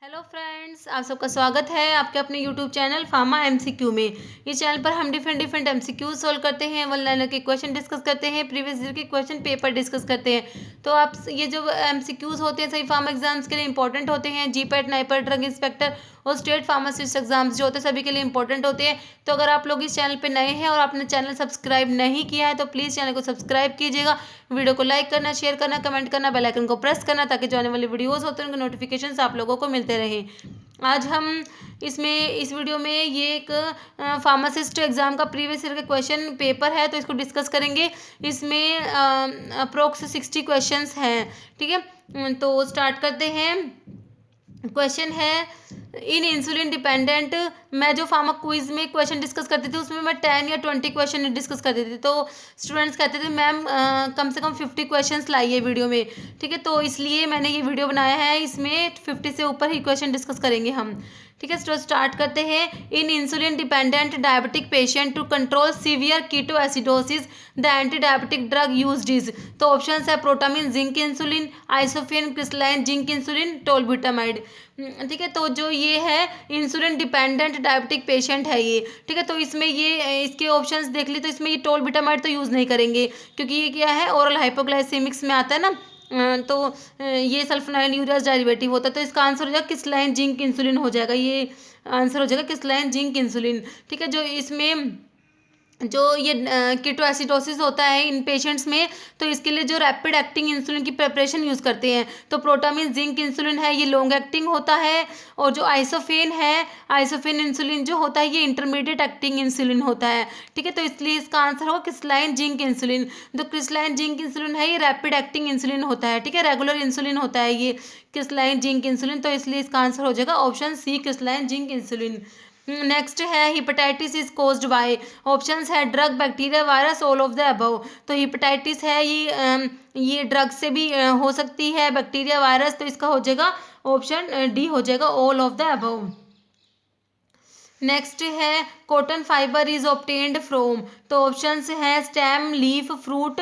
Hello friends, आप सबका स्वागत है आपके अपने यूट्यूब चैनल फार्मा एमसीक्यू में। इस चैनल पर हम डिफरेंट एमसीक्यू सॉल्व करते हैं, वन लाइनर के क्वेश्चन डिस्कस करते हैं, प्रीवियस ईयर के क्वेश्चन पेपर डिस्कस करते हैं। तो आप ये जो एमसीक्यूज होते हैं सभी फार्मा एग्जाम्स के लिए इंपॉर्टेंट होते हैं। जीपैट, नाइपर, ड्रग इंस्पेक्टर और स्टेट फार्मासिस्ट एग्जाम्स जो होते हैं सभी के लिए इंपॉर्टेंट होते हैं। तो अगर आप लोग इस चैनल पर नए हैं और आपने चैनल सब्सक्राइब नहीं किया है तो प्लीज़ चैनल को सब्सक्राइब कीजिएगा। वीडियो को लाइक करना, शेयर करना, कमेंट करना, बेल आइकन को प्रेस करना ताकि जो आने वाली वीडियोस होते हैं उनके नोटिफिकेशंस आप लोगों को मिलते रहें। आज हम इस वीडियो में ये एक फार्मासिस्ट एग्ज़ाम का प्रीवियस ईयर का क्वेश्चन पेपर है तो इसको डिस्कस करेंगे। इसमें अप्रोक्स 60 क्वेश्चंस हैं। ठीक है, तो स्टार्ट करते हैं। क्वेश्चन है इन इंसुलिन डिपेंडेंट। मैं जो फार्मा क्विज में क्वेश्चन डिस्कस करती थी उसमें मैं 10 या 20 क्वेश्चन डिस्कस करती थी, तो स्टूडेंट्स कहते थे मैम कम से कम 50 क्वेश्चंस लाइए वीडियो में। ठीक है, तो इसलिए मैंने ये वीडियो बनाया है। इसमें 50 से ऊपर ही क्वेश्चन डिस्कस करेंगे हम। ठीक है, तो स्टार्ट करते हैं। In insulin dependent diabetic patient to control severe ketoacidosis the anti diabetic drug used is. तो ऑप्शन है protamine, zinc insulin, isophane, crystalline zinc insulin, tolbutamide. ठीक है, तो जो ये है इंसुलिन डिपेंडेंट डायबिटिक पेशेंट है ये। ठीक है, तो इसमें ये इसके ऑप्शंस देख ली तो इसमें ये टोलब्यूटामाइड तो यूज़ नहीं करेंगे क्योंकि ये क्या है, ओरल हाइपोग्लाइसेमिक्स में आता है ना। तो ये सल्फोनाइलयूरियाज डेरिवेटिव होता है, तो इसका आंसर हो जाएगा क्रिस्टलाइन जिंक इंसुलिन हो जाएगा। ये आंसर हो जाएगा क्रिस्टलाइन जिंक इंसुलिन। ठीक है, जो इसमें जो ये कीटो एसिडोसिस होता है इन पेशेंट्स में, तो इसके लिए जो रैपिड एक्टिंग इंसुलिन की प्रिपरेशन यूज़ करते हैं तो प्रोटामिन जिंक इंसुलिन है ये लॉन्ग एक्टिंग होता है, और जो आइसोफेन है, आइसोफेन इंसुलिन जो होता है ये इंटरमीडिएट एक्टिंग इंसुलिन होता है। ठीक है, तो इसलिए इसका आंसर होगा क्रिस्टलाइन जिंक इंसुलिन। जो क्रिस्टलाइन जिंक इंसुलिन है ये रैपिड एक्टिंग इंसुलिन होता है। ठीक है, रेगुलर इंसुलिन होता है ये क्रिस्टलाइन जिंक इंसुलिन, तो इसलिए इसका आंसर हो जाएगा option C crystalline zinc insulin. Next है hepatitis is caused by. Options है drug, bacteria, virus, all of the above. तो हिपेटाइटिस है ये ड्रग से भी हो सकती है, बैक्टीरिया, वायरस, तो इसका हो जाएगा ऑप्शन डी हो जाएगा all of the above. Next है cotton fibre is obtained from. तो ऑप्शंस है स्टेम, लीफ, फ्रूट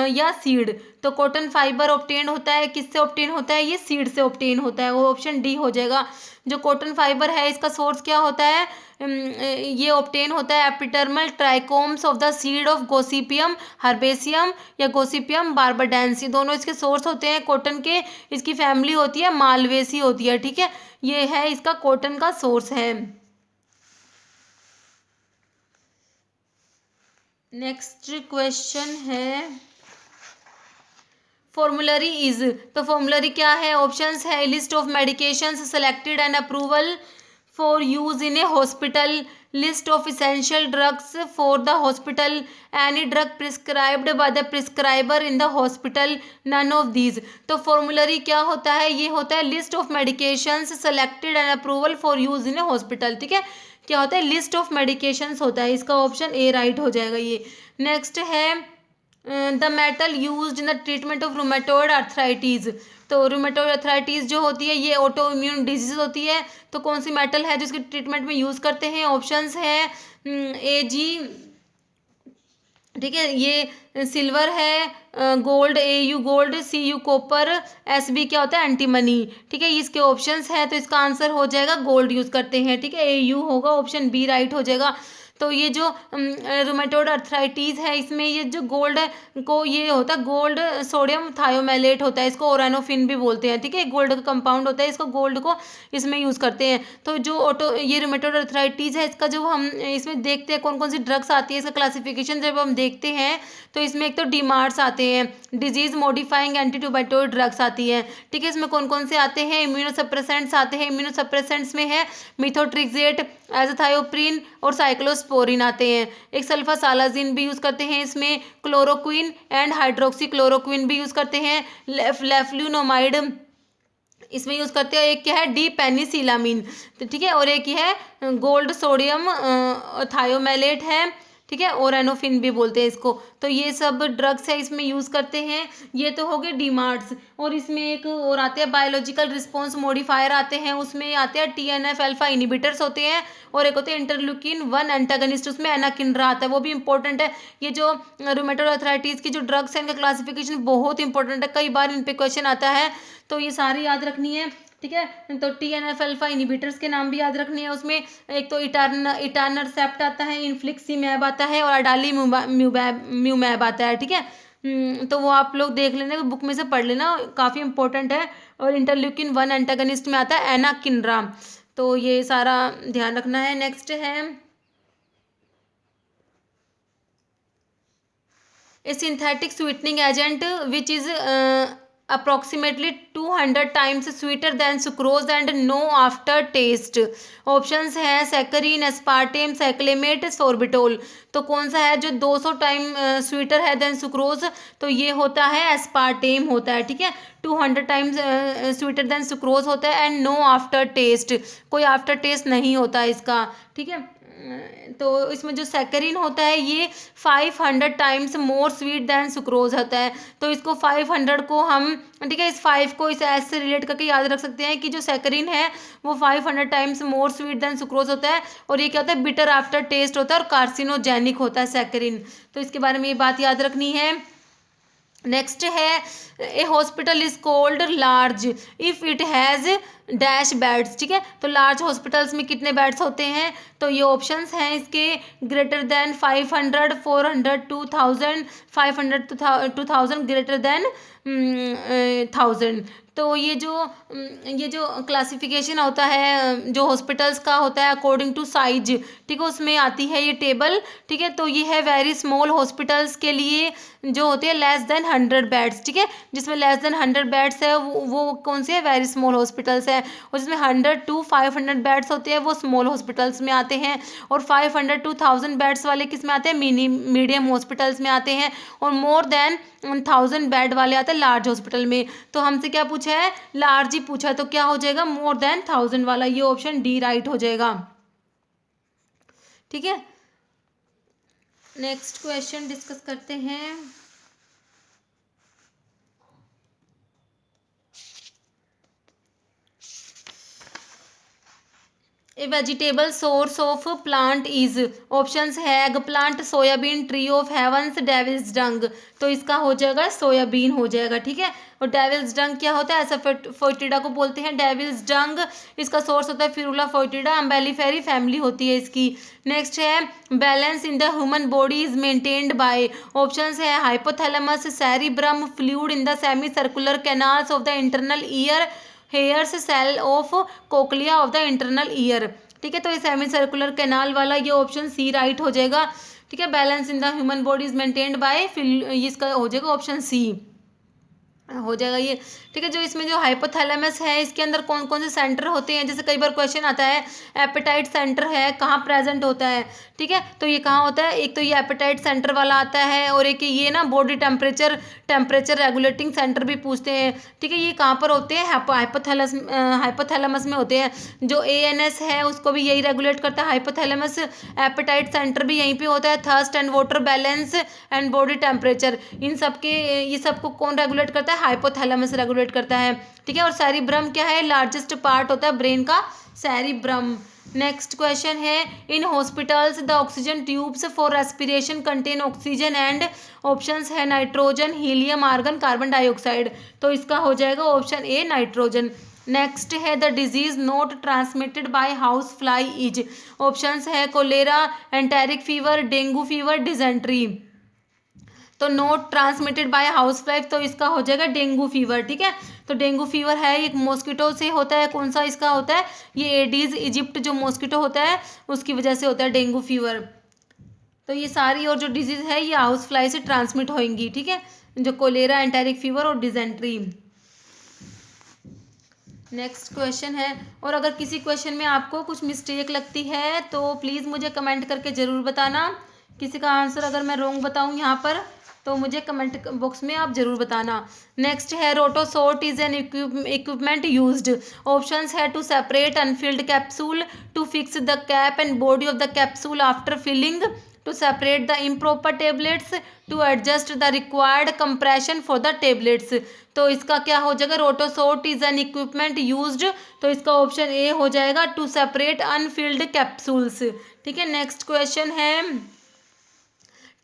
या सीड। तो कॉटन फाइबर ऑब्टेन होता है, किससे ऑब्टेन होता है, ये सीड से ऑब्टेन होता है, वो ऑप्शन डी हो जाएगा। जो कॉटन फाइबर है इसका सोर्स क्या होता है, ये ऑब्टेन होता है epidermal trichomes of the seed of Gossypium herbaceum या गोसिपियम बार्बाडेंसी। दोनों इसके सोर्स होते हैं कॉटन के। इसकी फैमिली होती है मालवेसी होती है। ठीक है, ये है इसका कॉटन का सोर्स है। नेक्स्ट क्वेश्चन है फॉर्मुलरी इज। तो फॉर्मुलरी क्या है, ऑप्शंस है list of medications selected and approval for use in a hospital, list of essential drugs for the hospital, any drug prescribed by the prescriber in the hospital, none of these. तो formulary क्या होता है, ये होता है list of medications selected and approval for use in a hospital. ठीक है, क्या होता है, लिस्ट ऑफ मेडिकेशंस होता है, इसका ऑप्शन ए राइट हो जाएगा ये। नेक्स्ट है the metal used in the treatment of rheumatoid arthritis. तो रूमेटॉइड आर्थराइटिस जो होती है ये ऑटो इम्यून डिजीज होती है, तो कौन सी मेटल है जो इसके ट्रीटमेंट में यूज़ करते हैं, ऑप्शंस है ए जी, ठीक है, ये सिल्वर है, gold A U gold, C U copper, S B क्या होता है एंटीमनी। ठीक है, इसके ऑप्शंस है तो इसका आंसर हो जाएगा गोल्ड यूज़ करते हैं। ठीक है, ए यू होगा, ऑप्शन बी राइट हो जाएगा। तो ये जो रूमेटॉइड आर्थराइटिस है इसमें ये जो गोल्ड को ये होता है गोल्ड सोडियम थायोमेलेट होता है, इसको ओरानोफिन भी बोलते हैं। ठीक है, गोल्ड का कंपाउंड होता है, इसको गोल्ड को इसमें यूज़ करते हैं। तो जो ये रूमेटॉइड आर्थराइटिस है इसका जो हम इसमें देखते हैं कौन कौन सी ड्रग्स आती है, इसका क्लासिफिकेशन जब हम देखते हैं तो इसमें एक तो डीमार्ट्स आते हैं, डिजीज मॉडिफाइंग एंटीट्यूबैटोइड ड्रग्स आती है। ठीक है, इसमें कौन कौन से आते हैं, इम्यूनोसप्रेसेंट्स आते हैं, इम्यूनोसप्रेसेंट्स में है मिथोट्रिक्सेट, एज़ाथायोप्रिन और साइक्लोस्पोरिन आते हैं। एक सल्फासालाजिन भी यूज़ करते हैं, इसमें क्लोरोक्विन एंड हाइड्रोक्सी क्लोरोक्विन भी यूज़ करते हैं, लेफ्लुनोमाइड इसमें यूज़ करते हैं। एक क्या है डी पेनिसिलामिन, तो ठीक है, और एक है गोल्ड सोडियम थायोमेलेट है। ठीक है, ओरानोफिन भी बोलते हैं इसको। तो ये सब ड्रग्स है इसमें यूज़ करते हैं। ये तो हो गए डीमार्ट्स, और इसमें एक और आते हैं बायोलॉजिकल रिस्पॉन्स मॉडिफायर आते हैं, उसमें आते हैं TNF अल्फा इनिबिटर्स होते हैं, और एक होते हैं इंटरल्यूकिन 1 एंटागनिस्ट, उसमें एनाकिंड्रा आता है, वो भी इंपॉर्टेंट है। ये जो रूमेटॉइड आर्थराइटिस की जो ड्रग्स हैं इनका क्लासिफिकेशन बहुत इंपॉर्टेंट है, कई बार इन पे क्वेश्चन आता है, तो ये सारी याद रखनी है। ठीक है। तो TNF अल्फा इनहिबिटर्स के नाम भी याद रखने हैं उसमें। एक तो इटानरसेप्ट आता है, इन्फ्लिक्सीमैब आता है और अडालीम्यूमैब आता है, ठीक है। तो वो आप लोग देख लेना, बुक में से पढ़ लेना, काफ़ी इंपॉर्टेंट है। और इंटरल्यूकिन 1 एंटागनिस्ट में आता है एनाकिनरा। तो ये सारा ध्यान रखना है। नेक्स्ट है a synthetic sweetening agent which is approximately 200 times sweeter than sucrose and no after taste। Options हैं सैकरीन, एस्पार्टेम, साइक्लेमेट, सोर्बिटोल। तो कौन सा है जो 200 टाइम स्वीटर है देन सुक्रोज? तो ये होता है एस्पार्टेम होता है, ठीक है। 200 टाइम्स स्वीटर देन सुक्रोज होता है एंड नो आफ्टर टेस्ट, कोई आफ्टर टेस्ट नहीं होता इसका, ठीक है। तो इसमें जो सैकरीन होता है ये 500 times more sweet than sucrose होता है। तो इसको 500 को हम, ठीक है, इस 5 को इस एस से रिलेट करके याद रख सकते हैं कि जो सैकरीन है वो 500 times more sweet than sucrose होता है। और ये क्या होता है? बिटर आफ्टर टेस्ट होता है और कार्सिनोजेनिक होता है सैकरीन। तो इसके बारे में ये बात याद रखनी है। नेक्स्ट है a hospital is called large if it has dash beds, ठीक है। तो लार्ज हॉस्पिटल्स में कितने बेड्स होते हैं? तो ये ऑप्शंस हैं इसके greater than 500, 400, 2000, 500 to 2000, greater than 1000। तो ये जो क्लासिफिकेशन होता है जो हॉस्पिटल्स का होता है अकॉर्डिंग टू साइज, ठीक है, उसमें आती है ये टेबल, ठीक है। तो ये है वेरी स्मॉल हॉस्पिटल्स के लिए जो होती है लेस देन 100 बेड्स, ठीक है। जिसमें लेस देन 100 बेड्स है वो कौन से है? वेरी स्मॉल हॉस्पिटल्स है। और जिसमें 100 to 500 बेड्स होते हैं वो स्मॉल हॉस्पिटल्स में आते हैं। और 500 to 1000 बेड्स वाले किस में आते हैं? मीडियम हॉस्पिटल्स में आते हैं। और मोर देन 1000 बेड वाले आते हैं लार्ज हॉस्पिटल में। तो हमसे क्या पूछा है? लार्ज ही पूछा है, तो क्या हो जाएगा? मोर देन 1000 वाला, ये ऑप्शन डी राइट हो जाएगा, ठीक है। नेक्स्ट क्वेश्चन डिस्कस करते हैं। A vegetable source of plant is, options है eggplant, soybean, tree of heavens, devil's dung. तो इसका हो जाएगा सोयाबीन हो जाएगा, ठीक है। और डेविल्स डंग क्या होता है? ऐसा फोइटिडा को बोलते हैं डेविल्स डंग। इसका सोर्स होता है फिरूला फोइटिडा, अम्बेलिफेरी फैमिली होती है इसकी। नेक्स्ट है balance in the human body is maintained by, options है hypothalamus, cerebrum, fluid in the semicircular canals of the internal ear, hairs, cell of cochlea of the internal ear, ठीक है। तो ये semi circular canal वाला ये option C right हो जाएगा, ठीक है। Balance in the human body is maintained bye, इसका हो जाएगा ऑप्शन सी हो जाएगा ये, ठीक है। जो इसमें जो हाइपोथैलेमस है इसके अंदर कौन कौन से सेंटर होते हैं? जैसे कई बार क्वेश्चन आता है एपेटाइट सेंटर है कहाँ प्रेजेंट होता है, ठीक है। तो ये कहाँ होता है? एक तो ये एपेटाइट सेंटर वाला आता है और एक ये ना बॉडी टेम्परेचर रेगुलेटिंग सेंटर भी पूछते हैं, ठीक है। ये कहाँ पर होते हैं? हाइपोथैलेमस में होते हैं। जो ANS है उसको भी यही रेगुलेट करता है हाइपोथैलेमस। एपेटाइट सेंटर भी यहीं पे होता है। Thirst and water balance and body temperature, इन सब के ये सबको कौन रेगुलेट करता है? हाइपोथैलेमस रेगुलेट करता है, ठीक है। और सेरिब्रम क्या है? लार्जेस्ट पार्ट होता है ब्रेन का सेरिब्रम। नेक्स्ट क्वेश्चन है in hospitals the oxygen tubes for respiration contain oxygen and, options है nitrogen, helium, argon, carbon dioxide. तो इसका हो जाएगा ऑप्शन ए नाइट्रोजन। नेक्स्ट है the disease not transmitted by housefly is, options है cholera, enteric fever, dengue fever, dysentery. तो not transmitted by housefly, तो इसका हो जाएगा डेंगू फीवर, ठीक है। तो डेंगू फीवर है एक मॉस्किटो से होता है, कौन सा इसका होता है? ये एडीज इजिप्ट जो मॉस्किटो होता है उसकी वजह से होता है डेंगू फीवर। तो ये सारी और जो डिजीज है ये हाउस फ्लाई से ट्रांसमिट होंगी, ठीक है। जो कोलेरा, एंटेरिक फीवर और डिजेंट्री। नेक्स्ट क्वेश्चन है, और अगर किसी क्वेश्चन में आपको कुछ मिस्टेक लगती है तो प्लीज़ मुझे कमेंट करके ज़रूर बताना। किसी का आंसर अगर मैं रॉन्ग बताऊँ यहाँ पर तो मुझे कमेंट बॉक्स में आप जरूर बताना। नेक्स्ट है Rotosort is an equipment used, options है to separate unfilled capsule, to fix the cap and body of the capsule after filling, to separate the improper tablets, to adjust the required compression for the tablets. तो इसका क्या हो जाएगा? Rotosort is an equipment used, तो इसका option A हो जाएगा to separate Anfield capsules, ठीक है। नेक्स्ट क्वेश्चन है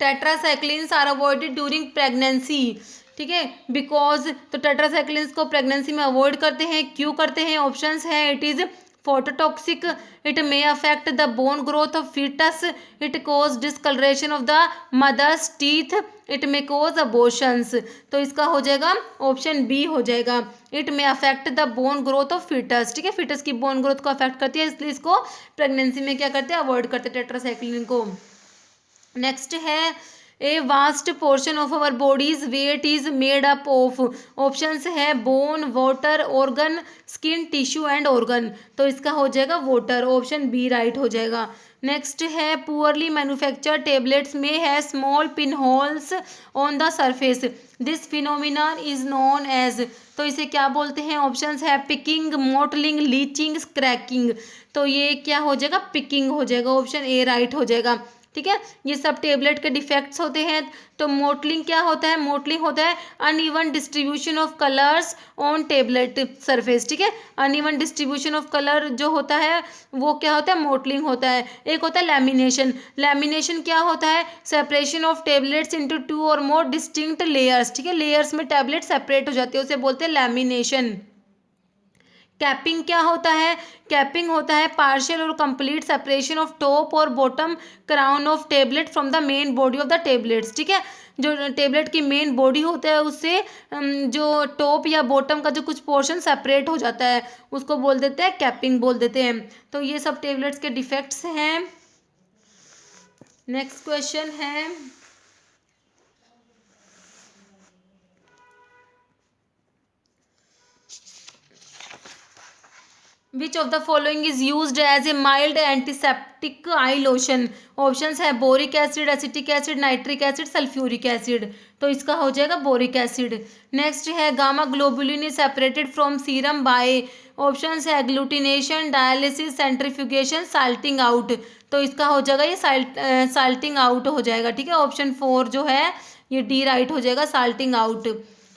tetracyclines are avoided during pregnancy, ठीक ठीक है, बिकॉज तो टेट्रासाइक्लिन्स को प्रेगनेंसी में अवॉइड करते हैं, क्यों करते हैं? ऑप्शंस है it is phototoxic, it may affect the bone growth of fetus, it cause discoloration of the mother's teeth, it may cause abortions। तो इसका हो जाएगा ऑप्शन बी हो जाएगा, it may affect the bone growth of foetus. ठीक है, foetus की bone growth को अफेक्ट करती है, इसलिए इसको प्रेगनेंसी में क्या करते हैं? अवॉइड करते हैं टेट्रासाइक्लिन को। नेक्स्ट है a vast portion of our body's weight is made up of. Options है bone, water, organ, skin, tissue and organ. तो इसका हो जाएगा वाटर, ऑप्शन बी राइट हो जाएगा। नेक्स्ट है पुअरली मैन्युफैक्चर टेबलेट्स में है small pin holes on the surface, this phenomena is known as. तो इसे क्या बोलते हैं? ऑप्शंस है पिकिंग, मोटलिंग, लीचिंग, क्रैकिंग। तो ये क्या हो जाएगा? पिकिंग हो जाएगा, ऑप्शन ए राइट हो जाएगा। ठीक है, ये सब टेबलेट के डिफेक्ट्स होते हैं। तो मोटलिंग क्या होता है? मोटलिंग होता है uneven distribution of colours on tablet surface. ठीक है, अनइवन डिस्ट्रीब्यूशन ऑफ कलर जो होता है वो क्या होता है? मोटलिंग होता है। एक होता है लैमिनेशन। लैमिनेशन क्या होता है? सेपरेशन ऑफ टेबलेट्स इनटू 2 और मोर डिस्टिंक्ट लेयर्स। ठीक है, लेयर्स में टेबलेट सेपरेट हो जाती है, उसे बोलते हैं लैमिनेशन। कैपिंग क्या होता है? कैपिंग होता है पार्शियल और कंप्लीट सेपरेशन ऑफ टॉप और bottom crown of tablet from the main body of the tablets. ठीक है, जो टेबलेट की मेन बॉडी होता है उससे जो टॉप या बॉटम का जो कुछ पोर्शन सेपरेट हो जाता है उसको बोल देते हैं कैपिंग बोल देते हैं। तो ये सब टेबलेट्स के डिफेक्ट्स हैं। नेक्स्ट क्वेश्चन है which of the following is used as a mild antiseptic eye lotion. Options है boric acid, acetic acid, nitric acid, sulphuric acid. तो इसका हो जाएगा बोरिक एसिड। नेक्स्ट है gamma globulin is separated from serum by. Options है agglutination, dialysis, centrifugation, salting out. तो इसका हो जाएगा ये साल्टिंग आउट हो जाएगा। ठीक है, ऑप्शन 4 जो है ये डी राइट हो जाएगा, साल्टिंग आउट।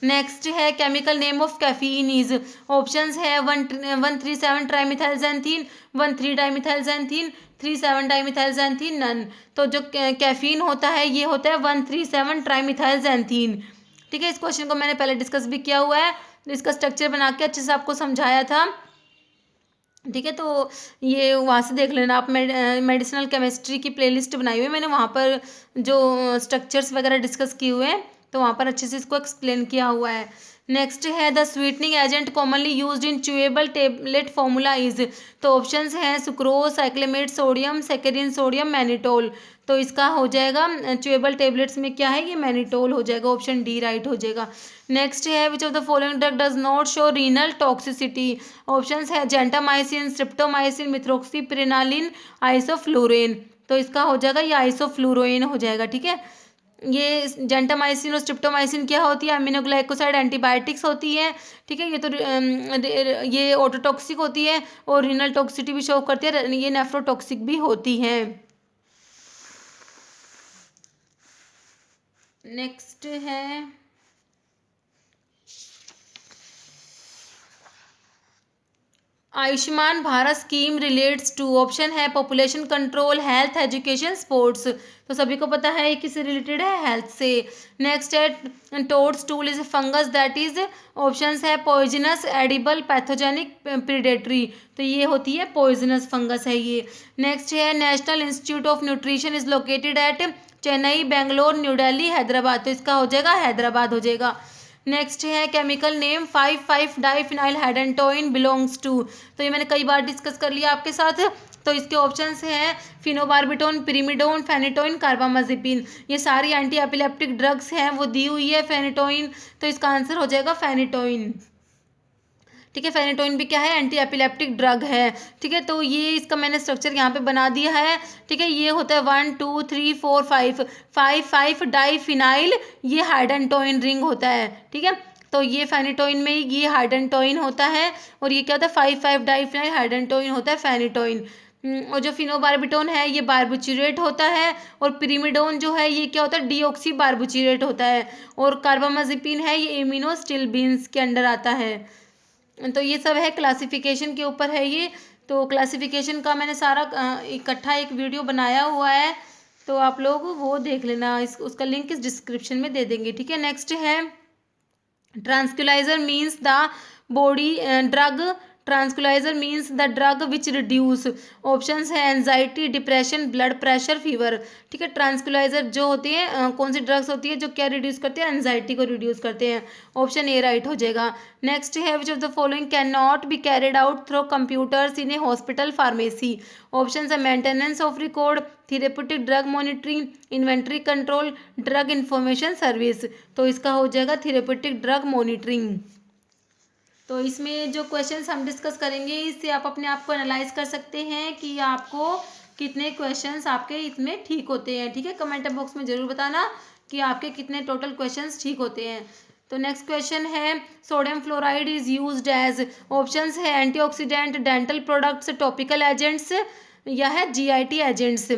नेक्स्ट है chemical name of caffeine is. Options है 137 ट्राइमिथाइलजैंथीन, 13 डाइमिथाइलजैंथीन, 37 डाइमिथाइलजैंथीन, नन। तो जो कैफीन होता है ये होता है 137 ट्राइमिथाइलजैंथीन। ठीक है, इस क्वेश्चन को मैंने पहले डिस्कस भी किया हुआ है, इसका स्ट्रक्चर बना के अच्छे से आपको समझाया था। ठीक है, तो ये वहाँ से देख लेना आप। मेडिसिनल केमिस्ट्री की प्लेलिस्ट बनाई हुई है मैंने, वहाँ पर जो स्ट्रक्चर्स वगैरह डिस्कस किए हुए हैं तो वहाँ पर अच्छे से इसको एक्सप्लेन किया हुआ है। नेक्स्ट है the sweetening agent commonly used in chewable tablet formula is. तो ऑप्शंस हैं सुक्रोज, साइक्लेमेट सोडियम, सेकेरिन सोडियम, मैनिटोल। तो इसका हो जाएगा च्यूएबल टेबलेट्स में क्या है? ये मैनिटोल हो जाएगा, ऑप्शन डी राइट हो जाएगा। नेक्स्ट है which of the following drug does not show renal toxicity. Options है जेंटामाइसिन, स्ट्रिप्टोमाइसिन, मिथ्रोक्सीप्रिनालिन, आइसोफ्लूरेन। तो इसका हो जाएगा ये आइसोफ्लूरोइन हो जाएगा। ठीक है, ये जेंटामाइसिन और स्ट्रिप्टोमाइसिन क्या होती है? अमीनोग्लाइकोसाइड एंटीबायोटिक्स होती है। ठीक है, ये तो ये ऑटोटॉक्सिक होती है और रीनल टॉक्सिसिटी भी शो करती है, ये नेफ्रोटॉक्सिक भी होती है। नेक्स्ट है Ayushman Bharat scheme relates to. Option है population control, health, education, sports. तो सभी को पता है ये किससे रिलेटेड है? हेल्थ से। नेक्स्ट है toad stool is fungus that is. Options है पॉइजनस, एडिबल, पैथोजेनिक, प्रीडेटरी। तो ये होती है पॉइजनस फंगस है ये। नेक्स्ट है National Institute of Nutrition is located at Chennai, Bangalore, New Delhi, Hyderabad. तो इसका हो जाएगा हैदराबाद हो जाएगा। नेक्स्ट है chemical name 5,5 diphenyl hydantoin belongs to. तो ये मैंने कई बार डिस्कस कर लिया आपके साथ। तो इसके ऑप्शंस हैं फिनोबार्बिटोन, पिरिमिडोन, फेनिटोइन, कार्बामाजिपिन। ये सारी एंटी एपिलेप्टिक ड्रग्स हैं वो दी हुई है फेनिटोइन। तो इसका आंसर हो जाएगा फेनिटोइन। ठीक है, फेनिटोइन भी क्या है? एंटी एपिलेप्टिक ड्रग है। ठीक है, तो ये इसका मैंने स्ट्रक्चर यहाँ पे बना दिया है। ठीक है, ये होता है 1 2 3 4 5 डाइफिनाइल, ये हाइडेंटोइन रिंग होता है। ठीक है, तो ये फेनिटोइन में ये हाइडेंटोइन होता है और ये क्या होता है? 5 डाइफिनाइल हाइडेंटोइन होता है फेनिटोइन। और जो फिनोबार्बिटोन है ये बारबुचुरेट होता है और पिरिमिडोन जो है ये क्या होता है? डीऑक्सी बारबुचुरेट होता है। और कार्बामाजिपिन है ये इम्यूनोस्टिलबिन्स के अंडर आता है। तो ये सब है क्लासिफिकेशन के ऊपर है ये। तो क्लासिफिकेशन का मैंने सारा इकट्ठा एक वीडियो बनाया हुआ है, तो आप लोग वो देख लेना, उसका लिंक इस डिस्क्रिप्शन में दे देंगे। ठीक है, नेक्स्ट है Tranquilizer means the body drug. Tranquilizer means the drug which reduce. Options है anxiety, depression, blood pressure, fever. ठीक है, ट्रांसक्यूलाइजर जो होती है कौन सी ड्रग्स होती है जो क्या रिड्यूस करते हैं, एंजाइटी को रिड्यूस करते हैं. ऑप्शन ए राइट हो जाएगा. नेक्स्ट है which of the following can not be carried out through computers in a hospital pharmacy. Option है maintenance of record, therapeutic drug monitoring, inventory control, drug information service. तो इसका हो जाएगा therapeutic drug monitoring. तो इसमें जो questions हम discuss करेंगे इससे आप अपने आप को एनालाइज कर सकते हैं कि आपको कितने क्वेश्चंस आपके इसमें ठीक होते हैं. ठीक है, कमेंट बॉक्स में ज़रूर बताना कि आपके कितने टोटल क्वेश्चंस ठीक होते हैं. तो नेक्स्ट क्वेश्चन है sodium fluoride is used as. Options है antioxidant, dental products, topical agents या है जीआईटी एजेंट्स.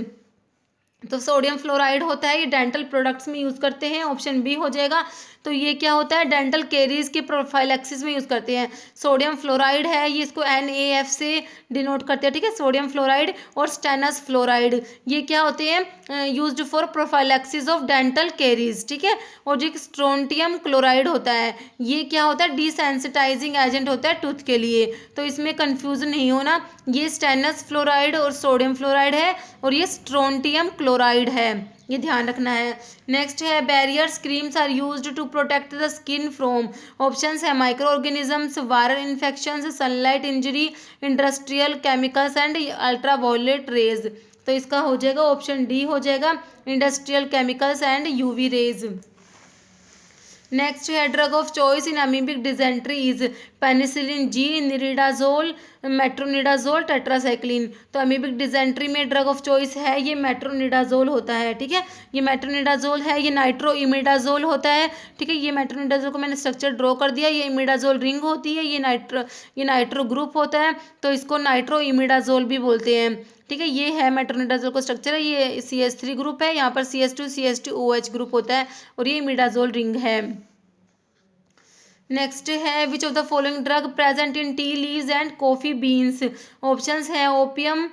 तो सोडियम फ्लोराइड होता है ये डेंटल प्रोडक्ट्स में यूज़ करते हैं. ऑप्शन बी हो जाएगा. तो ये क्या होता है, डेंटल केरीज के प्रोफाइलैक्सिस में यूज़ करते हैं. सोडियम फ्लोराइड है ये, इसको NaF से डिनोट करते हैं. ठीक है, सोडियम फ्लोराइड और स्टेनस फ्लोराइड ये क्या होते हैं, used for prophylaxis of dental caries. ठीक है, और जो स्ट्रोंटियम क्लोराइड होता है ये क्या होता है, डिसेंसिटाइजिंग एजेंट होता है टूथ के लिए. तो इसमें कन्फ्यूजन नहीं होना, ये स्टेनस फ्लोराइड और सोडियम फ्लोराइड है और ये स्ट्रोंटियम क्लोराइड है, ये ध्यान रखना है. नेक्स्ट है barriers creams are used to protect the skin from. Options है microorganisms, viral infections, sunlight injury, industrial chemicals and ultraviolet rays. तो इसका हो जाएगा ऑप्शन डी हो जाएगा, industrial chemicals and UV rays. Next है drug of choice in amoebic dysentery is penicillin G, niridazole, metronidazole, tetracycline. तो amoebic dysentery में drug of choice है ये मेट्रोनिडाजोल होता है. ठीक है, ये मेट्रोनिडाजोल है, ये नाइट्रोइमिडाजोल होता है. ठीक है, ये मेट्रोनिडाजोल को मैंने स्ट्रक्चर ड्रॉ कर दिया, ये इमिडाजोल रिंग होती है, ये नाइट्रो ग्रुप होता है, तो इसको नाइट्रोइमिडाजोल भी बोलते हैं. ठीक है, ये है मेट्रोनिडाजोल का स्ट्रक्चर है, ये CH3 ग्रुप है, यहाँ पर CH2 ग्रुप होता है और ये इमिडाजोल रिंग है. नेक्स्ट है which of the following drug present in tea leaves and coffee beans. Options है ओपियम,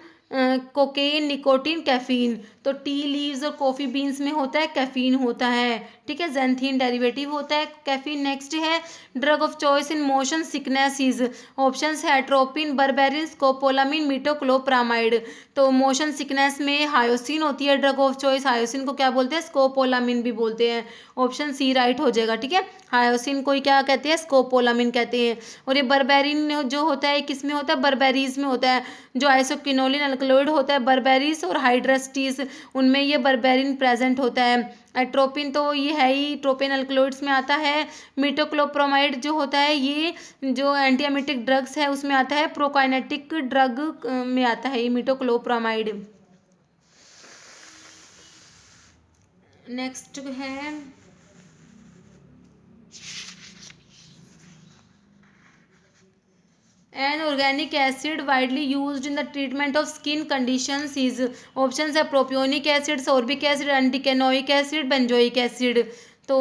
कोकेन, निकोटीन, कैफीन. तो टी लीव्स और कॉफ़ी बीन्स में होता है कैफीन होता है. ठीक है, जेंथीन डेरिवेटिव होता है कैफीन. नेक्स्ट है drug of choice in motion sickness is. Options है एट्रोपिन, बर्बेरिन, स्कोपोलामिन, मिटोक्लोप्रामाइड. तो मोशन सिकनेस में हायोसिन होती है ड्रग ऑफ चॉइस. हायोसिन को क्या बोलते हैं, स्कोपोलामिन भी बोलते हैं. ऑप्शन सी राइट हो जाएगा. ठीक है, हायोसिन को क्या कहते हैं, स्कोपोलामिन कहते हैं. और ये बर्बेरिन जो होता है किस में होता है, बर्बेरीज में होता है. जो आइसोक्विनोलिन अल्कलॉइड होता है बर्बेरीज और हाइड्रस्टीज उनमें ये बर्बेरिन प्रेजेंट होता है. एट्रोपिन तो ये है ही ट्रोपिन अल्कलॉइड्स में आता है. मिटोक्लोप्रोमाइड जो होता है ये जो एंटीएमिटिक ड्रग्स है उसमें आता है, प्रोकाइनेटिक ड्रग में आता है ये मिटोक्लोप्रोमाइड. नेक्स्ट है an organic acid widely used in the treatment of skin conditions is. Options है propionic acid, sorbic acid, undecanoic acid, benzoic acid. तो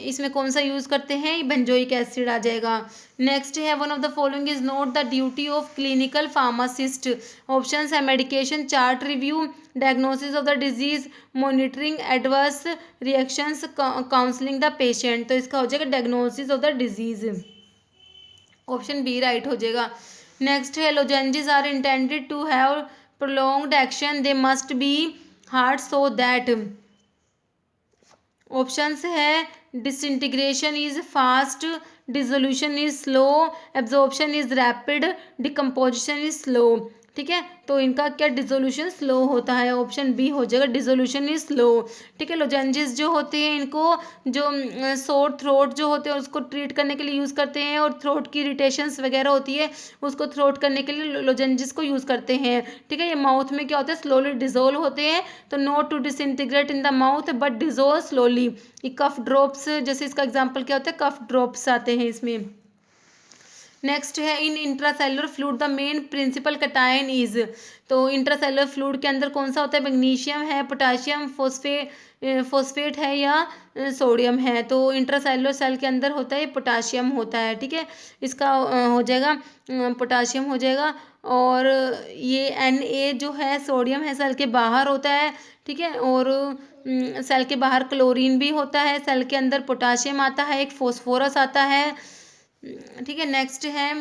इसमें कौन सा यूज़ करते हैं, बेंजोइक एसिड आ जाएगा. नेक्स्ट है one of the following is not the duty of clinical pharmacist. Options है medication chart review, diagnosis of the disease, monitoring adverse reactions, counselling the patient. तो इसका हो जाएगा diagnosis of the disease. Option B right हो जाएगा. Next है lozenges are intended to have prolonged action, they must be hard so that. Options है disintegration is fast, dissolution is slow, absorption is rapid, decomposition is slow. ठीक है, तो इनका क्या dissolution slow होता है. ऑप्शन बी हो जाएगा, डिसोल्यूशन इज स्लो. ठीक है, लोजेंजेस जो होते हैं इनको जो सोर थ्रोट जो होते हैं उसको ट्रीट करने के लिए यूज़ करते हैं, और थ्रोट की इरिटेशंस वगैरह होती है उसको थ्रोट करने के लिए लोजेंजेस को यूज़ करते हैं. ठीक है, ये माउथ में क्या होता है, स्लोली डिजोल्व होते हैं. तो not to disintegrate in the mouth but dissolve slowly. ये कफ ड्रॉप्स जैसे इसका एग्जाम्पल क्या होता है, कफ ड्रॉप्स आते हैं इसमें. नेक्स्ट है in intracellular fluid the main principal cation is. तो इंट्रासेलुलर फ्लूइड के अंदर कौन सा होता है? मैग्नीशियम है, पोटाशियम, फोस्फेट है या सोडियम है। तो इंट्रासेलुलर सेल के अंदर होता है पोटाशियम होता है, ठीक है। इसका हो जाएगा पोटाशियम हो जाएगा। और ये Na जो है सोडियम है, सेल के बाहर होता है, ठीक है। और सेल के बाहर क्लोरीन भी होता है, सेल के अंदर पोटाशियम आता है, एक फोस्फोरस आता है, ठीक है। नेक्स्ट है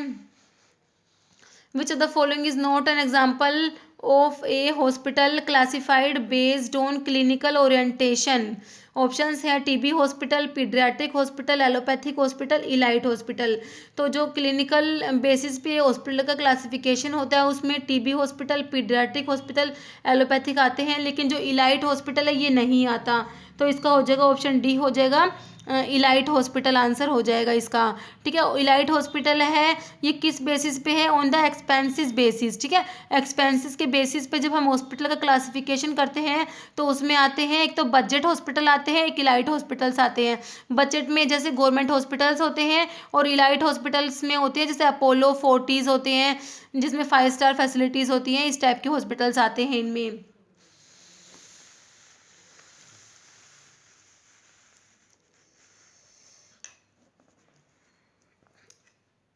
which of the following is not an example of a hospital classified based on clinical orientation. Options है TB hospital, paediatric hospital, allopathic hospital, elite hospital. तो जो क्लिनिकल बेसिस पे हॉस्पिटल का क्लासिफिकेशन होता है उसमें TB hospital, paediatric hospital, allopathic आते हैं, लेकिन जो इलाइट हॉस्पिटल है ये नहीं आता। तो इसका हो जाएगा ऑप्शन डी हो जाएगा, इलाइट हॉस्पिटल आंसर हो जाएगा इसका, ठीक है। इलाइट हॉस्पिटल है ये किस बेसिस पे है? ऑन द एक्सपेंसिस बेसिस, ठीक है। एक्सपेंसिस के बेसिस पे जब हम हॉस्पिटल का क्लासिफिकेशन करते हैं तो उसमें आते हैं एक तो बजट हॉस्पिटल आते हैं, एक इलाइट हॉस्पिटल्स आते हैं। बजट में जैसे गवर्नमेंट हॉस्पिटल्स होते हैं, और इलाइट हॉस्पिटल्स में होते हैं जैसे अपोलो, फोर्टिस होते हैं जिसमें 5 स्टार फैसिलिटीज़ होती हैं, इस टाइप के हॉस्पिटल्स आते हैं इनमें।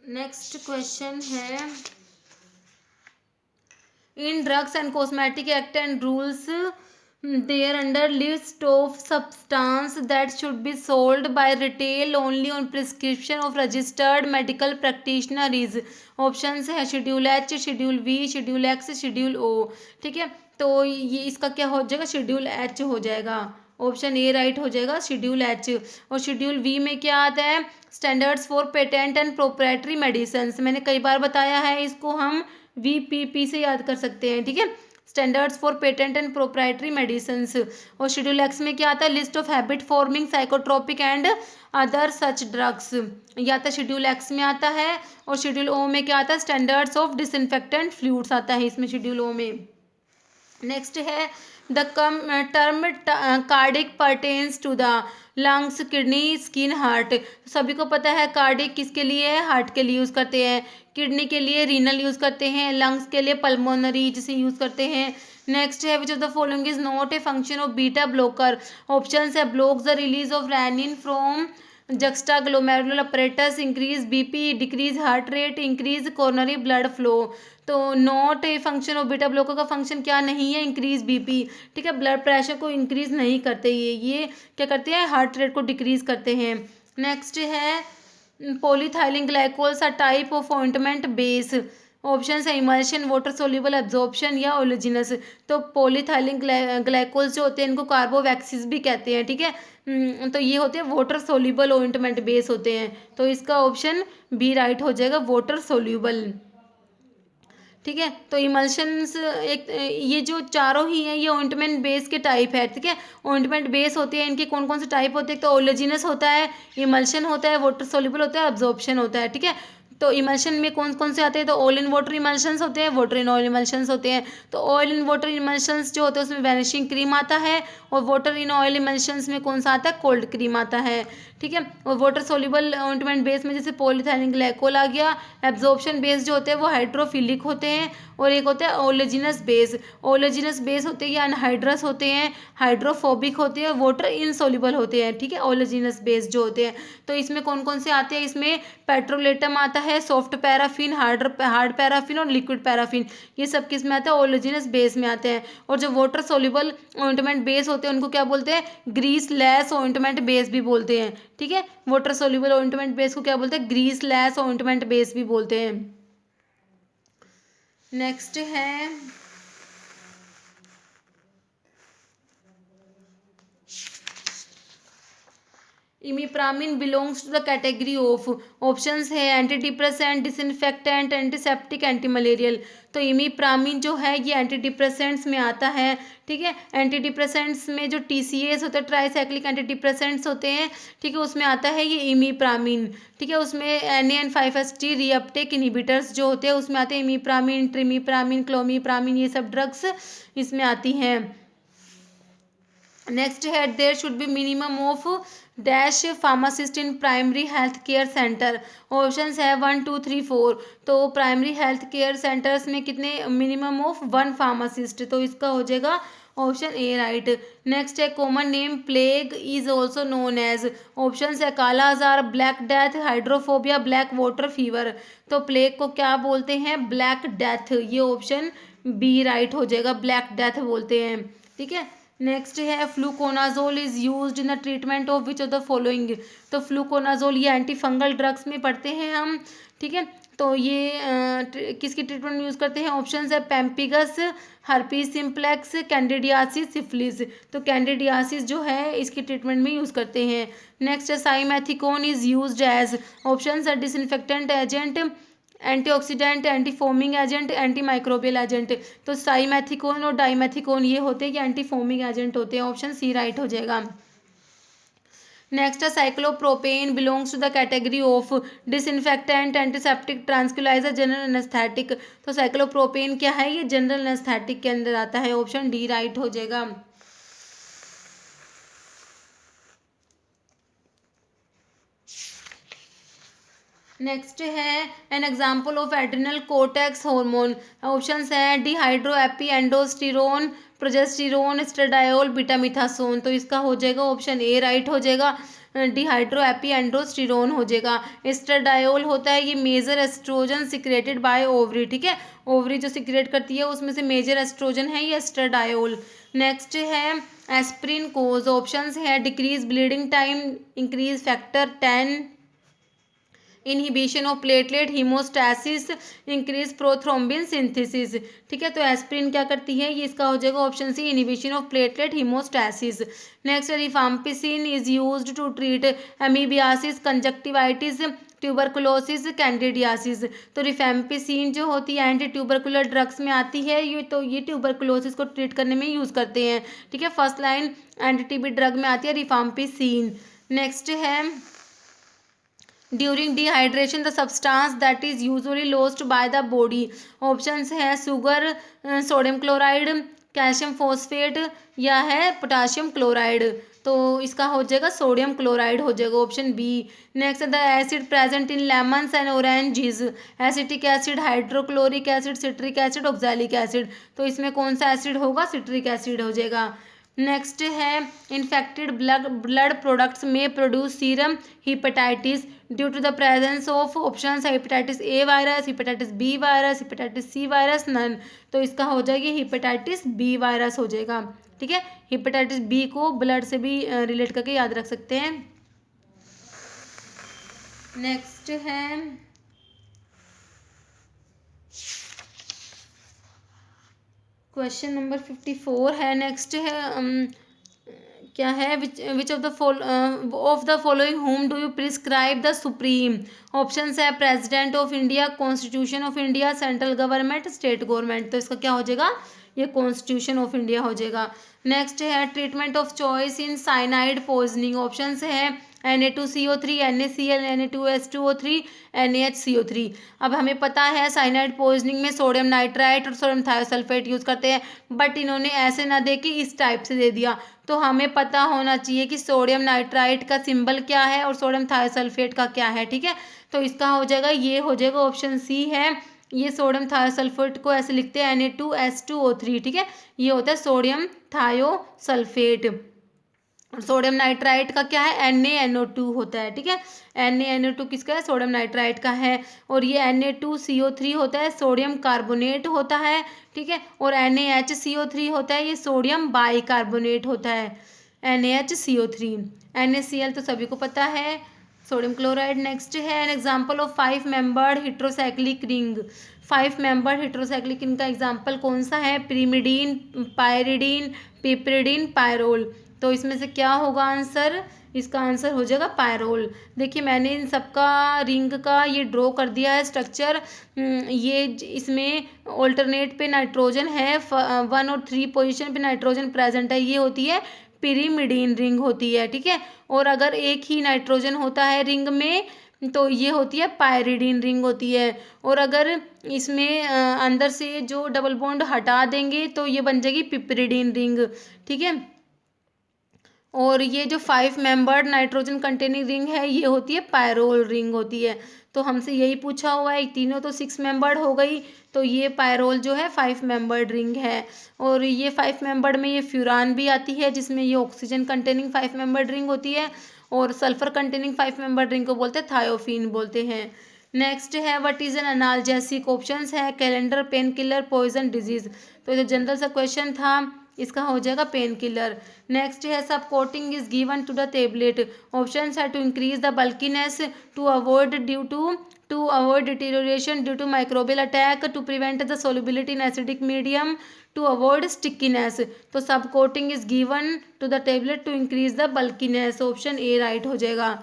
नेक्स्ट क्वेश्चन है in drugs and cosmetic act and rules there under list of substance that should be sold by retail only on prescription of registered medical practitioner is. Options है schedule H, schedule V, schedule X, schedule O, ठीक है। तो ये इसका क्या हो जाएगा? Schedule H हो जाएगा, ऑप्शन ए राइट हो जाएगा, शेड्यूल एच। और शेड्यूल वी में क्या आता है? Standards for patent and proprietary medicine. मैंने कई बार बताया है, इसको हम VPP से याद कर सकते हैं, ठीक है। Standards for patent and proprietary medicine. और शेड्यूल एक्स में क्या आता है? List of habit forming psychotropic and other such drugs, या तो शेड्यूल एक्स में आता है। और शेड्यूल ओ में क्या आता है? स्टैंडर्ड्स ऑफ डिसइंफेक्टेंट फ्लूइड्स आता है इसमें, शेड्यूल ओ में। नेक्स्ट है the term cardiac pertains to the lungs, kidney, skin, heart. सभी को पता है कार्डिक किसके लिए है? हार्ट के लिए यूज़ करते हैं, किडनी के लिए रीनल यूज़ करते हैं, लंग्स के लिए पल्मोनरी जिसे यूज़ करते हैं। नेक्स्ट है which of the following is not a function of beta blocker. Option है blocks the release of renin from juxtaglomerular apparatus, increase BP, decrease heart rate, increase coronary blood flow. तो not a function of beta blocker का function क्या नहीं है? Increase BP, ठीक है। Blood pressure को increase नहीं करते, ये क्या करते हैं? हार्ट रेट को डिक्रीज करते हैं। नेक्स्ट है polyethylene glycols are type of ointment base. Option है इमल्शन, वाटर सोल्यूबल, एब्जॉर्प्शन या ओलिजिनस। तो पॉलीथाइलिन ग्लाइकोल्स जो होते हैं इनको कार्बोवैक्सीज भी कहते हैं, ठीक है। तो ये होते हैं वाटर सोल्यूबल ऑइंटमेंट बेस होते हैं। तो इसका ऑप्शन बी राइट हो जाएगा, वाटर सोल्यूबल, ठीक है। तो इमल्शंस एक ये जो चारों ही हैं ये ऑइंटमेंट बेस के टाइप है, ठीक है। ऑइंटमेंट बेस होते हैं, इनके कौन कौन से टाइप होते हैं? तो ओलिजिनस होता है, इमल्शन होता है, वाटर सोल्यूबल होता है, एब्जॉर्प्शन होता है, ठीक है। तो इमल्शन में कौन कौन से आते हैं? तो ऑयल इन वाटर इमल्शंस होते हैं, वाटर इन ऑयल इमल्शंस होते हैं। तो ऑयल इन वाटर इमल्शंस जो होते हैं उसमें वैनिशिंग क्रीम आता है, और वाटर इन ऑयल इमल्शंस में कौन सा आता है? कोल्ड क्रीम आता है, ठीक है। और वाटर सोल्यूबल ऑइंटमेंट बेस में जैसे पॉलीथाइलिन ग्लाइकोल आ गया। एब्जॉर्प्शन बेस जो होते हैं वो हाइड्रोफिलिक होते हैं, और एक होता है ओलेजिनस बेस। ओलेजिनस बेस होते हैं या अनहाइड्रस होते हैं, हाइड्रोफोबिक होते हैं, वाटर इनसोल्यूबल होते हैं, ठीक है। ओलेजिनस बेस जो होते हैं, तो इसमें कौन कौन से आते हैं? इसमें पेट्रोलेटम आता है, सॉफ्ट पैराफिन, हार्ड पैराफिन और लिक्विड पैराफिन, ये सब किस में आता है? ओलेजिनस बेस में आते हैं। और जो वाटर सोल्यूबल ऑइंटमेंट बेस होते हैं उनको क्या बोलते हैं? ग्रीस लेस ऑइंटमेंट बेस भी बोलते हैं, ठीक है। वाटर सोल्यूबल ऑइंटमेंट बेस को क्या बोलते हैं? ग्रीस लेस ऑइंटमेंट बेस भी बोलते हैं। नेक्स्ट है imipramine belongs to the category of. Options है anti depressant, disinfectant, antiseptic, anti malarial. तो इमिप्रामिन जो है ये एंटी डिप्रेसेंट्स में आता है, ठीक है। एंटी डिप्रेसेंट्स में जो TCAs होते हैं, ट्राईसाइक्लिक एंटी डिप्रेसेंट्स होते हैं, ठीक है, उसमें आता है ये इमिप्रामिन, ठीक है। उसमें NAN5-HT रीअपटेक इनहिबिटर्स जो होते हैं उसमें आते हैं इमिप्रामिन, ट्रिमिप्रामिन, क्लोमिप्रामिन, ये सब ड्रग्स इसमें आती हैं। नेक्स्ट है there should be minimum of dash pharmacist in primary health care centre. Options है 1 2 3 4। तो प्राइमरी हेल्थ केयर सेंटर्स में कितने, मिनिमम ऑफ 1 फार्मासिस्ट, तो इसका हो जाएगा ऑप्शन ए राइट। नेक्स्ट है common name plague is also known as. Options है kala azar, black death, hydrophobia, black water fever. तो प्लेग को क्या बोलते हैं, ब्लैक डेथ, ये ऑप्शन बी राइट हो जाएगा, ब्लैक डेथ बोलते हैं। ठीक है। नेक्स्ट है fluconazole is used in the treatment of which of the following. तो फ्लूकोनाजोल ये एंटी फंगल ड्रग्स में पढ़ते हैं हम। ठीक है। तो ये किसकी ट्रीटमेंट में यूज़ करते हैं, ऑप्शन है पेम्पिगस, हर्पीज सिम्प्लेक्स, कैंडिडियासिस, सिफिलिस। तो कैंडिडियासिस जो है इसकी ट्रीटमेंट में यूज़ करते हैं। नेक्स्ट है साइमेथिकोन इज यूज्ड एज। ऑप्शन है disinfectant agent, antioxidant, anti foaming agent, anti microbial agent. तो साइमेथिकोन और डाइमेथिकोन ये होते हैं कि एंटी फोमिंग एजेंट होते हैं, ऑप्शन सी राइट हो जाएगा। नेक्स्ट है cyclopropane belongs to the category of disinfectant, antiseptic, tranquilliser, general anaesthetic. तो साइक्लोप्रोपेन क्या है, ये जनरल एनेस्थेटिक के अंदर आता है, ऑप्शन डी राइट हो जाएगा। नेक्स्ट है N example of adrenal cortex hormone. Options है डिहाइड्रो एपी एंडोस्टिरोन, प्रोजेस्टिरोन, एस्ट्राडायोल, बीटामिथासोन। तो इसका हो जाएगा ऑप्शन ए राइट हो जाएगा, डिहाइड्रो एपी एंडोस्टिरोन हो जाएगा। एस्ट्राडायोल होता है ये major oestrogen secreted by ovary. ठीक है, ओवरी जो सिक्रेट करती है उसमें से मेजर एस्ट्रोजन है ये एस्ट्राडायोल। नेक्स्ट है एस्प्रिन कोज। ऑप्शंस है decrease bleeding time, increase factor 10, inhibition of platelet haemostasis, increase prothrombin synthesis. ठीक है, तो एस्प्रिन क्या करती है, ये इसका हो जाएगा option C inhibition of platelet haemostasis. Next rifampicin is used to treat amoebiasis, conjunctivitis, tuberculosis, candidiasis. तो रिफेम्पिसिन जो होती है एंटी ट्यूबरकुलर ड्रग्स में आती है ये, तो ये ट्यूबरकुलोसिस को ट्रीट करने में यूज़ करते हैं। ठीक है, first line anti TB drug में आती है रिफाम्पिसिन। नेक्स्ट है during dehydration the substance that is usually lost by the body. Options है sugar, sodium chloride, calcium phosphate या है पोटाशियम क्लोराइड। तो इसका हो जाएगा सोडियम क्लोराइड हो जाएगा, option B. Next the acid present in lemons and oranges. Acetic acid, hydrochloric acid, citric acid, oxalic acid. तो इसमें कौन सा एसिड होगा, सिट्रिक एसिड हो जाएगा। नेक्स्ट है इन्फेक्टेड ब्लड प्रोडक्ट्स में produce serum hepatitis due to the presence of, option hepatitis A virus, hepatitis B virus, hepatitis C virus, none. तो इसका हो जाएगी हेपेटाइटिस बी वायरस हो जाएगा। ठीक है, हेपेटाइटिस बी को ब्लड से भी रिलेट करके याद रख सकते हैं। नेक्स्ट है क्वेश्चन नंबर 54 है। नेक्स्ट है क्या है, which of the following whom do you prescribe the supreme. Options है president of India, constitution of India, central government, state government. तो इसका क्या हो जाएगा, ये कॉन्स्टिट्यूशन ऑफ इंडिया हो जाएगा। नेक्स्ट है treatment of choice in cyanide poisoning. Options है Na2CO3, NaCl, Na2S2O3, NaHCO3। अब हमें पता है साइनाइड पॉइजनिंग में सोडियम नाइट्राइट और सोडियम थायोसल्फेट यूज़ करते हैं, बट इन्होंने ऐसे ना दे कि इस टाइप से दे दिया। तो हमें पता होना चाहिए कि सोडियम नाइट्राइट का सिंबल क्या है और सोडियम थायोसल्फेट का क्या है। ठीक है, तो इसका हो जाएगा, ये हो जाएगा ऑप्शन सी है, ये सोडियम थायोसल्फेट को ऐसे लिखते हैं Na2S2O3। ठीक है, ये होता है सोडियम थायोसल्फेट। सोडियम नाइट्राइट का क्या है, NaNO2 होता है। ठीक है, NaNO2 किसका है, सोडियम नाइट्राइट का है। और ये Na2CO3 होता है, सोडियम कार्बोनेट होता है। ठीक है, और NaHCO3 होता है, ये सोडियम बाइकार्बोनेट होता है, NaHCO3। NaCl तो सभी को पता है, सोडियम क्लोराइड। नेक्स्ट है N example of 5 membered heterocyclic ring. 5 membered heterocyclic ring का एग्जाम्पल कौन सा है, पिरिमिडीन, पायरिडीन, पिपरिडीन, पायरोल। तो इसमें से क्या होगा आंसर, इसका आंसर हो जाएगा पायरोल। देखिए मैंने इन सबका रिंग का ये ड्रॉ कर दिया है स्ट्रक्चर। ये इसमें ऑल्टरनेट पे नाइट्रोजन है, 1 और 3 पोजीशन पे नाइट्रोजन प्रेजेंट है, ये होती है पिरिमिडीन रिंग होती है। ठीक है, और अगर एक ही नाइट्रोजन होता है रिंग में तो ये होती है पायरिडीन रिंग होती है। और अगर इसमें अंदर से जो डबल बॉन्ड हटा देंगे तो ये बन जाएगी पिपरिडीन रिंग। ठीक है, और ये जो 5 मेंबर्ड नाइट्रोजन कंटेनिंग रिंग है ये होती है पायरोल रिंग होती है। तो हमसे यही पूछा हुआ है, तीनों तो 6 मेंबर्ड हो गई, तो ये पायरोल जो है 5 मेंबर्ड रिंग है। और ये 5 मेंबर्ड में ये फ्यूरान भी आती है, जिसमें ये ऑक्सीजन कंटेनिंग 5 मेंबर्ड रिंग होती है, और सल्फर कंटेनिंग 5 मेंबर्ड रिंग को बोलते हैं थायोफीन बोलते हैं। नेक्स्ट है what is an analgesic, options है calendar, painkiller, poison, disease. तो ये जनरल सा क्वेश्चन था, इसका हो जाएगा पेन किलर। नेक्स्ट है sub coating is given to the tablet, option है to increase the bulkiness, to avoid due to avoid deterioration due to microbial attack, to prevent the solubility in acidic medium, to avoid stickiness. तो sub coating is given to the tablet to increase the bulkiness, option A right हो जाएगा।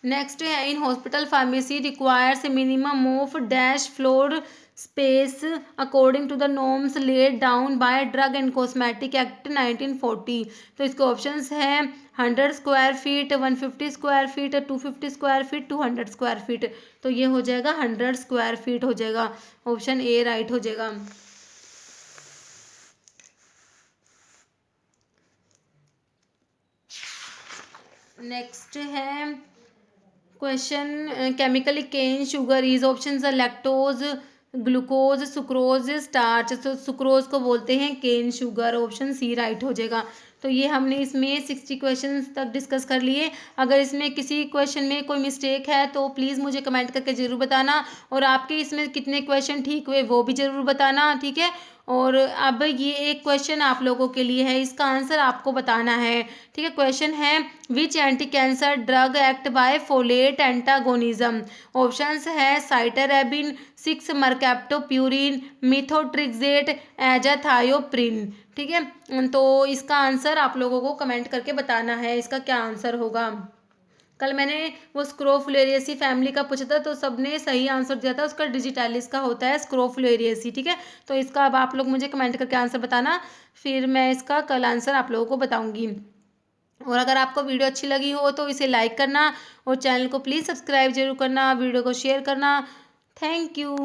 Next है in hospital pharmacy requires minimum of dash floor space according to the norms laid down by drug and cosmetic act 1940। तो इसके options हैं 100 square feet, 150 square feet, 250 square feet, 200 square feet. तो ये हो जाएगा 100 स्क्वायर फीट हो जाएगा, option A right हो जाएगा। नेक्स्ट है question chemically cane sugar is, option है लैक्टोज, ग्लूकोज, सुक्रोज, स्टार्च। तो सुक्रोज को बोलते हैं cane sugar, option C right हो जाएगा। तो ये हमने इसमें 60 क्वेश्चन तक डिस्कस कर लिए। अगर इसमें किसी क्वेश्चन में कोई मिस्टेक है तो प्लीज़ मुझे कमेंट करके ज़रूर बताना, और आपके इसमें कितने क्वेश्चन ठीक हुए वो भी ज़रूर बताना, ठीक है। और अब ये एक क्वेश्चन आप लोगों के लिए है, इसका आंसर आपको बताना है, ठीक है। क्वेश्चन है which anti cancer drug act by folate antagonism, options है साइटरैबिन, 6 मर्कैप्टोप्यूरिन, मिथोट्रिक्सेट, एजाथायोप्रिन, ठीक है। तो इसका आंसर आप लोगों को कमेंट करके बताना है, इसका क्या आंसर होगा। कल मैंने वो स्क्रोफुलेरियसी फैमिली का पूछा था, तो सबने सही आंसर दिया था, उसका डिजिटालिस का होता है स्क्रोफुलेरियसी, ठीक है। तो इसका अब आप लोग मुझे कमेंट करके आंसर बताना, फिर मैं इसका कल आंसर आप लोगों को बताऊंगी। और अगर आपको वीडियो अच्छी लगी हो तो इसे लाइक करना, और चैनल को प्लीज़ सब्सक्राइब जरूर करना, वीडियो को शेयर करना। Thank you.